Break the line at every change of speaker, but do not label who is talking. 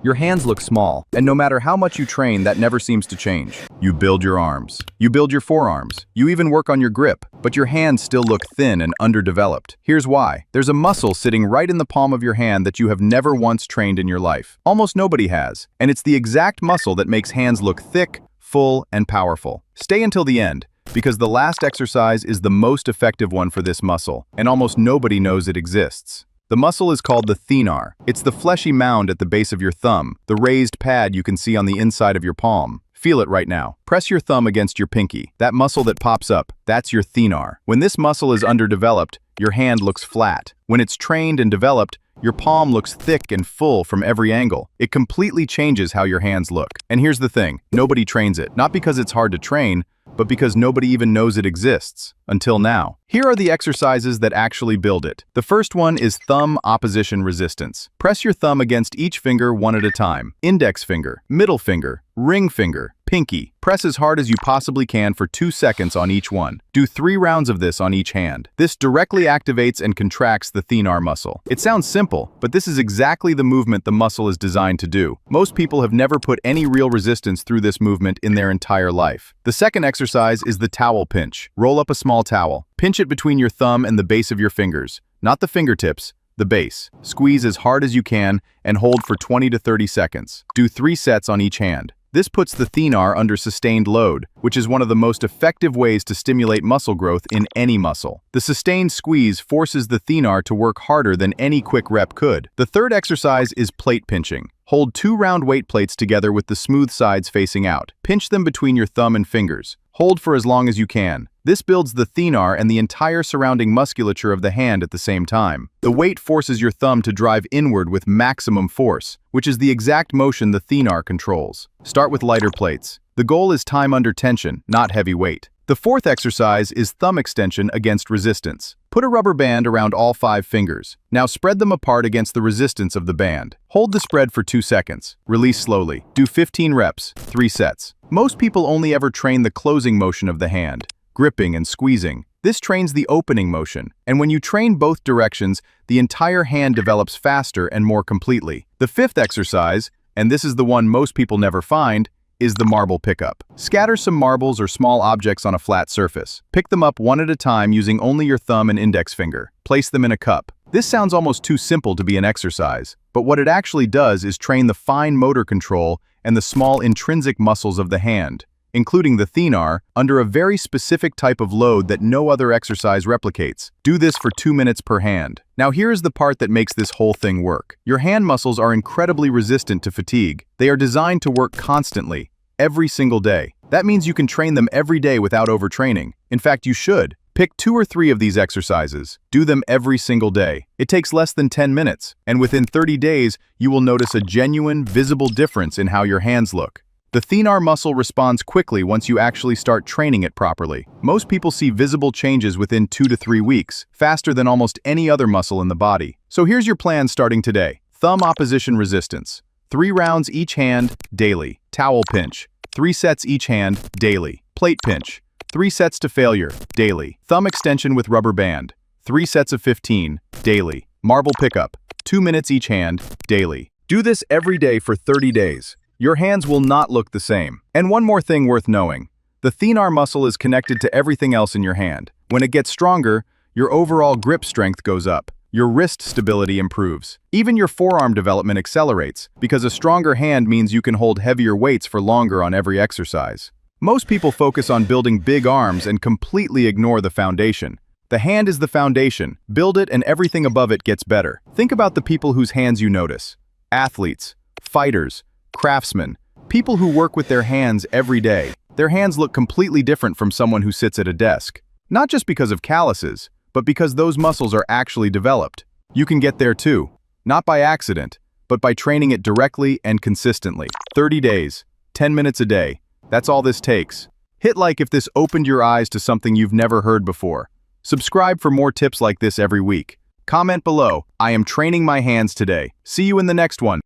Your hands look small, and no matter how much you train, that never seems to change. You build your arms. You build your forearms. You even work on your grip, but your hands still look thin and underdeveloped. Here's why. There's a muscle sitting right in the palm of your hand that you have never once trained in your life. Almost nobody has, and it's the exact muscle that makes hands look thick, full, and powerful. Stay until the end, because the last exercise is the most effective one for this muscle, and almost nobody knows it exists. The muscle is called the thenar. It's the fleshy mound at the base of your thumb, the raised pad you can see on the inside of your palm. Feel it right now. Press your thumb against your pinky. That muscle that pops up, that's your thenar. When this muscle is underdeveloped, your hand looks flat. When it's trained and developed, your palm looks thick and full from every angle. It completely changes how your hands look. And here's the thing, nobody trains it, not because it's hard to train, but because nobody even knows it exists, until now. Here are the exercises that actually build it. The first one is thumb opposition resistance. Press your thumb against each finger one at a time. Index finger, middle finger, ring finger, pinky. Press as hard as you possibly can for 2 seconds on each one. Do 3 rounds of this on each hand. This directly activates and contracts the thenar muscle. It sounds simple, but this is exactly the movement the muscle is designed to do. Most people have never put any real resistance through this movement in their entire life. The second exercise is the towel pinch. Roll up a small towel. Pinch it between your thumb and the base of your fingers. Not the fingertips, the base. Squeeze as hard as you can and hold for 20 to 30 seconds. Do 3 sets on each hand. This puts the thenar under sustained load, which is one of the most effective ways to stimulate muscle growth in any muscle. The sustained squeeze forces the thenar to work harder than any quick rep could. The third exercise is plate pinching. Hold 2 round weight plates together with the smooth sides facing out. Pinch them between your thumb and fingers. Hold for as long as you can. This builds the thenar and the entire surrounding musculature of the hand at the same time. The weight forces your thumb to drive inward with maximum force, which is the exact motion the thenar controls. Start with lighter plates. The goal is time under tension, not heavy weight. The fourth exercise is thumb extension against resistance. Put a rubber band around all 5 fingers. Now spread them apart against the resistance of the band. Hold the spread for 2 seconds. Release slowly. Do 15 reps, 3 sets. Most people only ever train the closing motion of the hand, gripping and squeezing. This trains the opening motion, and when you train both directions, the entire hand develops faster and more completely. The fifth exercise, and this is the one most people never find, is the marble pickup. Scatter some marbles or small objects on a flat surface. Pick them up one at a time using only your thumb and index finger. Place them in a cup. This sounds almost too simple to be an exercise, but what it actually does is train the fine motor control and the small intrinsic muscles of the hand, including the thenar, under a very specific type of load that no other exercise replicates. Do this for 2 minutes per hand. Now here is the part that makes this whole thing work. Your hand muscles are incredibly resistant to fatigue. They are designed to work constantly, every single day. That means you can train them every day without overtraining. In fact, you should. Pick 2 or 3 of these exercises. Do them every single day. It takes less than 10 minutes, and within 30 days, you will notice a genuine, visible difference in how your hands look. The thenar muscle responds quickly once you actually start training it properly. Most people see visible changes within 2 to 3 weeks, faster than almost any other muscle in the body. So here's your plan starting today. Thumb opposition resistance. 3 rounds each hand, daily. Towel pinch. 3 sets each hand, daily. Plate pinch. 3 sets to failure, daily. Thumb extension with rubber band. 3 sets of 15, daily. Marble pickup. 2 minutes each hand, daily. Do this every day for 30 days. Your hands will not look the same. And one more thing worth knowing. The thenar muscle is connected to everything else in your hand. When it gets stronger, your overall grip strength goes up. Your wrist stability improves. Even your forearm development accelerates, because a stronger hand means you can hold heavier weights for longer on every exercise. Most people focus on building big arms and completely ignore the foundation. The hand is the foundation. Build it and everything above it gets better. Think about the people whose hands you notice. Athletes, fighters, craftsmen, people who work with their hands every day. Their hands look completely different from someone who sits at a desk. Not just because of calluses, but because those muscles are actually developed. You can get there too. Not by accident, but by training it directly and consistently. 30 days, 10 minutes a day. That's all this takes. Hit like if this opened your eyes to something you've never heard before. Subscribe for more tips like this every week. Comment below, I am training my hands today. See you in the next one.